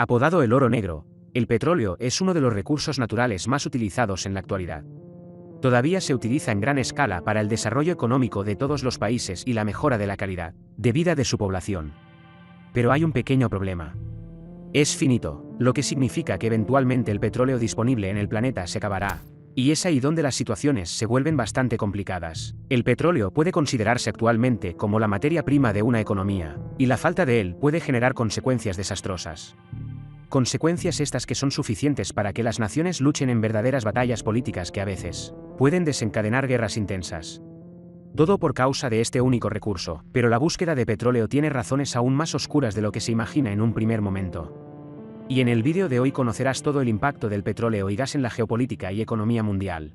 Apodado el oro negro, el petróleo es uno de los recursos naturales más utilizados en la actualidad. Todavía se utiliza en gran escala para el desarrollo económico de todos los países y la mejora de la calidad de vida de su población. Pero hay un pequeño problema. Es finito, lo que significa que eventualmente el petróleo disponible en el planeta se acabará. Y es ahí donde las situaciones se vuelven bastante complicadas. El petróleo puede considerarse actualmente como la materia prima de una economía, y la falta de él puede generar consecuencias desastrosas. Consecuencias estas que son suficientes para que las naciones luchen en verdaderas batallas políticas que a veces pueden desencadenar guerras intensas. Todo por causa de este único recurso, pero la búsqueda de petróleo tiene razones aún más oscuras de lo que se imagina en un primer momento. Y en el vídeo de hoy conocerás todo el impacto del petróleo y gas en la geopolítica y economía mundial.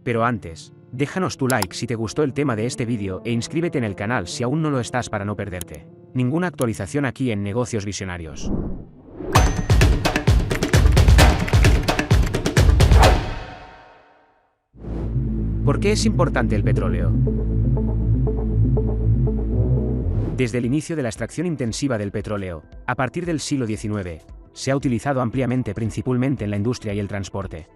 Pero antes, déjanos tu like si te gustó el tema de este vídeo e inscríbete en el canal si aún no lo estás para no perderte ninguna actualización aquí en Negocios Visionarios. ¿Por qué es importante el petróleo? Desde el inicio de la extracción intensiva del petróleo, a partir del siglo XIX, se ha utilizado ampliamente principalmente en la industria y el transporte.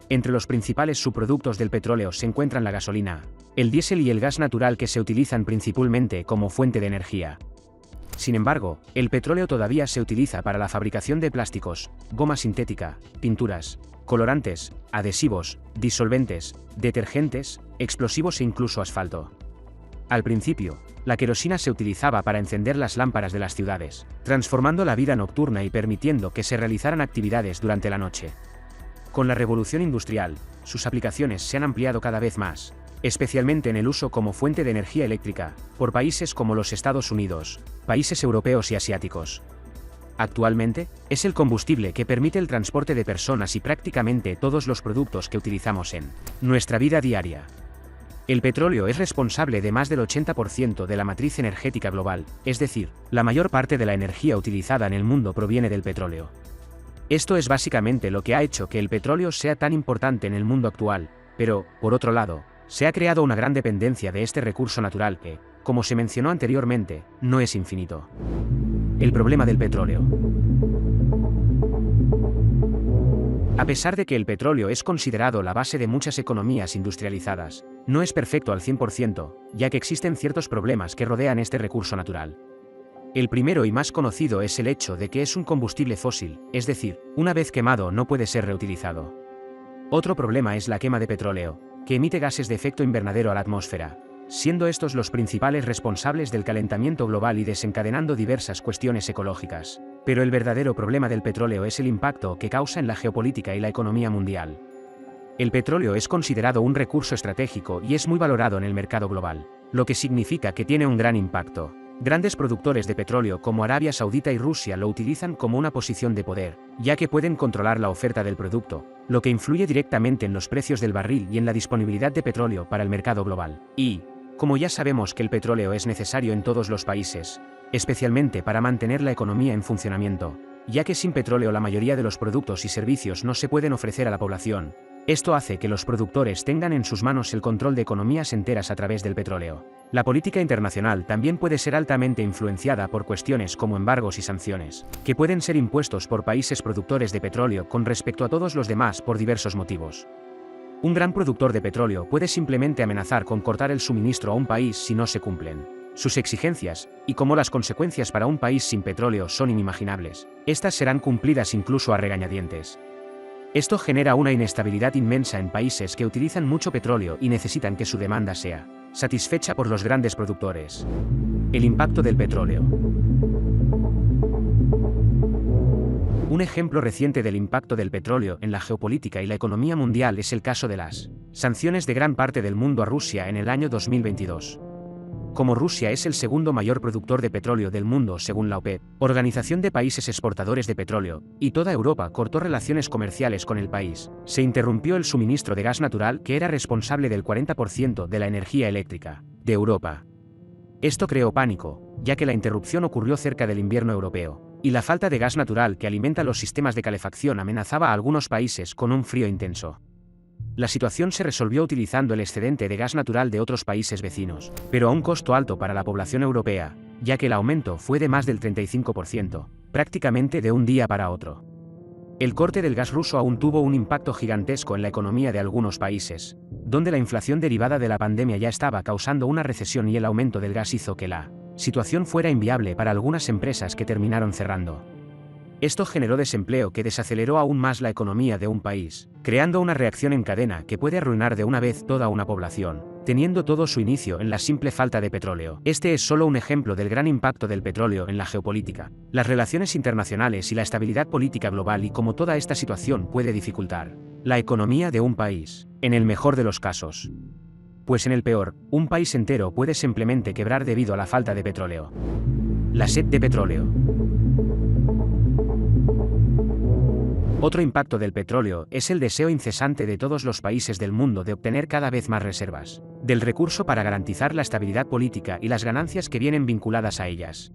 Entre los principales subproductos del petróleo se encuentran la gasolina, el diésel y el gas natural que se utilizan principalmente como fuente de energía. Sin embargo, el petróleo todavía se utiliza para la fabricación de plásticos, goma sintética, pinturas, colorantes, adhesivos, disolventes, detergentes, explosivos e incluso asfalto. Al principio, la querosina se utilizaba para encender las lámparas de las ciudades, transformando la vida nocturna y permitiendo que se realizaran actividades durante la noche. Con la revolución industrial, sus aplicaciones se han ampliado cada vez más, especialmente en el uso como fuente de energía eléctrica, por países como los Estados Unidos, países europeos y asiáticos. Actualmente, es el combustible que permite el transporte de personas y prácticamente todos los productos que utilizamos en nuestra vida diaria. El petróleo es responsable de más del 80% de la matriz energética global, es decir, la mayor parte de la energía utilizada en el mundo proviene del petróleo. Esto es básicamente lo que ha hecho que el petróleo sea tan importante en el mundo actual, pero, por otro lado, se ha creado una gran dependencia de este recurso natural que, como se mencionó anteriormente, no es infinito. El problema del petróleo. A pesar de que el petróleo es considerado la base de muchas economías industrializadas, no es perfecto al 100%, ya que existen ciertos problemas que rodean este recurso natural. El primero y más conocido es el hecho de que es un combustible fósil, es decir, una vez quemado no puede ser reutilizado. Otro problema es la quema de petróleo, que emite gases de efecto invernadero a la atmósfera, siendo estos los principales responsables del calentamiento global y desencadenando diversas cuestiones ecológicas. Pero el verdadero problema del petróleo es el impacto que causa en la geopolítica y la economía mundial. El petróleo es considerado un recurso estratégico y es muy valorado en el mercado global, lo que significa que tiene un gran impacto. Grandes productores de petróleo como Arabia Saudita y Rusia lo utilizan como una posición de poder, ya que pueden controlar la oferta del producto, lo que influye directamente en los precios del barril y en la disponibilidad de petróleo para el mercado global. Y, como ya sabemos que el petróleo es necesario en todos los países, especialmente para mantener la economía en funcionamiento, ya que sin petróleo la mayoría de los productos y servicios no se pueden ofrecer a la población. Esto hace que los productores tengan en sus manos el control de economías enteras a través del petróleo. La política internacional también puede ser altamente influenciada por cuestiones como embargos y sanciones, que pueden ser impuestos por países productores de petróleo con respecto a todos los demás por diversos motivos. Un gran productor de petróleo puede simplemente amenazar con cortar el suministro a un país si no se cumplen sus exigencias, y como las consecuencias para un país sin petróleo son inimaginables, estas serán cumplidas incluso a regañadientes. Esto genera una inestabilidad inmensa en países que utilizan mucho petróleo y necesitan que su demanda sea satisfecha por los grandes productores. El impacto del petróleo. Un ejemplo reciente del impacto del petróleo en la geopolítica y la economía mundial es el caso de las sanciones de gran parte del mundo a Rusia en el año 2022. Como Rusia es el segundo mayor productor de petróleo del mundo según la OPEP, Organización de Países Exportadores de Petróleo, y toda Europa cortó relaciones comerciales con el país, se interrumpió el suministro de gas natural que era responsable del 40% de la energía eléctrica de Europa. Esto creó pánico, ya que la interrupción ocurrió cerca del invierno europeo, y la falta de gas natural que alimenta los sistemas de calefacción amenazaba a algunos países con un frío intenso. La situación se resolvió utilizando el excedente de gas natural de otros países vecinos, pero a un costo alto para la población europea, ya que el aumento fue de más del 35%, prácticamente de un día para otro. El corte del gas ruso aún tuvo un impacto gigantesco en la economía de algunos países, donde la inflación derivada de la pandemia ya estaba causando una recesión y el aumento del gas hizo que la situación fuera inviable para algunas empresas que terminaron cerrando. Esto generó desempleo que desaceleró aún más la economía de un país, creando una reacción en cadena que puede arruinar de una vez toda una población, teniendo todo su inicio en la simple falta de petróleo. Este es solo un ejemplo del gran impacto del petróleo en la geopolítica, las relaciones internacionales y la estabilidad política global y cómo toda esta situación puede dificultar la economía de un país, en el mejor de los casos. Pues en el peor, un país entero puede simplemente quebrar debido a la falta de petróleo. La sed de petróleo. Otro impacto del petróleo es el deseo incesante de todos los países del mundo de obtener cada vez más reservas del recurso para garantizar la estabilidad política y las ganancias que vienen vinculadas a ellas.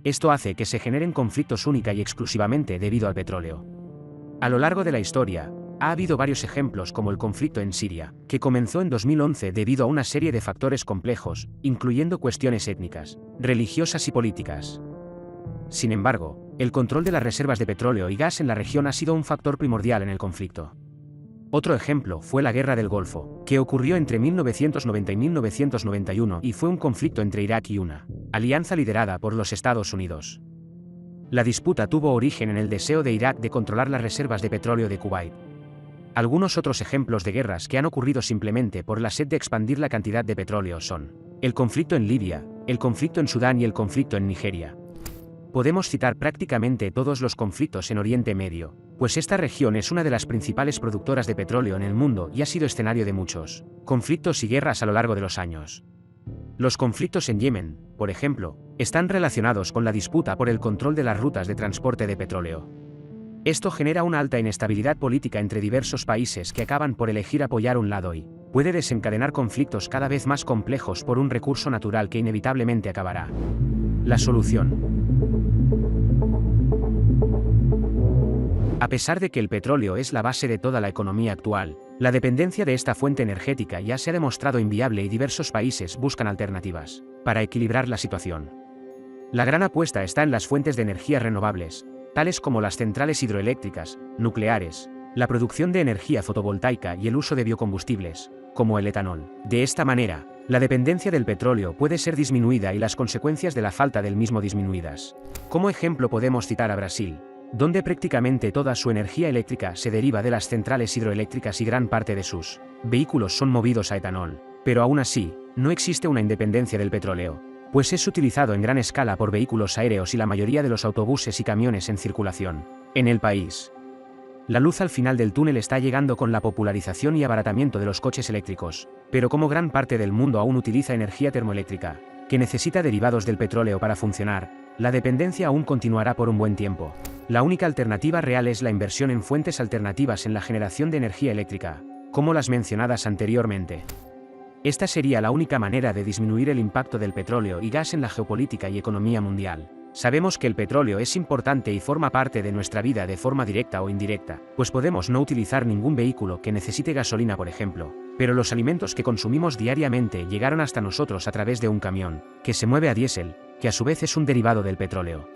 Esto hace que se generen conflictos única y exclusivamente debido al petróleo. A lo largo de la historia, ha habido varios ejemplos como el conflicto en Siria, que comenzó en 2011 debido a una serie de factores complejos, incluyendo cuestiones étnicas, religiosas y políticas. Sin embargo, el control de las reservas de petróleo y gas en la región ha sido un factor primordial en el conflicto. Otro ejemplo fue la Guerra del Golfo, que ocurrió entre 1990 y 1991 y fue un conflicto entre Irak y una alianza liderada por los Estados Unidos. La disputa tuvo origen en el deseo de Irak de controlar las reservas de petróleo de Kuwait. Algunos otros ejemplos de guerras que han ocurrido simplemente por la sed de expandir la cantidad de petróleo son el conflicto en Libia, el conflicto en Sudán y el conflicto en Nigeria. Podemos citar prácticamente todos los conflictos en Oriente Medio, pues esta región es una de las principales productoras de petróleo en el mundo y ha sido escenario de muchos conflictos y guerras a lo largo de los años. Los conflictos en Yemen, por ejemplo, están relacionados con la disputa por el control de las rutas de transporte de petróleo. Esto genera una alta inestabilidad política entre diversos países que acaban por elegir apoyar un lado y puede desencadenar conflictos cada vez más complejos por un recurso natural que inevitablemente acabará. La solución. A pesar de que el petróleo es la base de toda la economía actual, la dependencia de esta fuente energética ya se ha demostrado inviable y diversos países buscan alternativas para equilibrar la situación. La gran apuesta está en las fuentes de energía renovables, tales como las centrales hidroeléctricas, nucleares, la producción de energía fotovoltaica y el uso de biocombustibles, como el etanol. De esta manera, la dependencia del petróleo puede ser disminuida y las consecuencias de la falta del mismo disminuidas. Como ejemplo podemos citar a Brasil, donde prácticamente toda su energía eléctrica se deriva de las centrales hidroeléctricas y gran parte de sus vehículos son movidos a etanol. Pero aún así, no existe una independencia del petróleo, pues es utilizado en gran escala por vehículos aéreos y la mayoría de los autobuses y camiones en circulación en el país. La luz al final del túnel está llegando con la popularización y abaratamiento de los coches eléctricos, pero como gran parte del mundo aún utiliza energía termoeléctrica, que necesita derivados del petróleo para funcionar, la dependencia aún continuará por un buen tiempo. La única alternativa real es la inversión en fuentes alternativas en la generación de energía eléctrica, como las mencionadas anteriormente. Esta sería la única manera de disminuir el impacto del petróleo y gas en la geopolítica y economía mundial. Sabemos que el petróleo es importante y forma parte de nuestra vida de forma directa o indirecta, pues podemos no utilizar ningún vehículo que necesite gasolina, por ejemplo, pero los alimentos que consumimos diariamente llegaron hasta nosotros a través de un camión, que se mueve a diésel, que a su vez es un derivado del petróleo.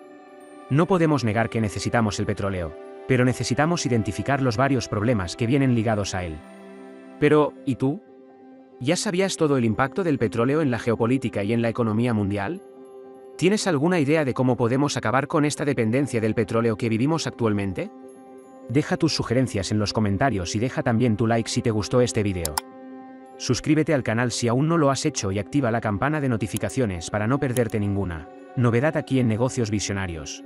No podemos negar que necesitamos el petróleo, pero necesitamos identificar los varios problemas que vienen ligados a él. Pero, ¿y tú? ¿Ya sabías todo el impacto del petróleo en la geopolítica y en la economía mundial? ¿Tienes alguna idea de cómo podemos acabar con esta dependencia del petróleo que vivimos actualmente? Deja tus sugerencias en los comentarios y deja también tu like si te gustó este video. Suscríbete al canal si aún no lo has hecho y activa la campana de notificaciones para no perderte ninguna novedad aquí en Negocios Visionarios.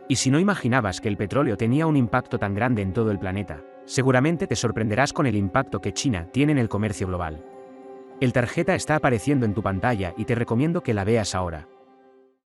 Y si no imaginabas que el petróleo tenía un impacto tan grande en todo el planeta, seguramente te sorprenderás con el impacto que China tiene en el comercio global. El tarjeta está apareciendo en tu pantalla y te recomiendo que la veas ahora.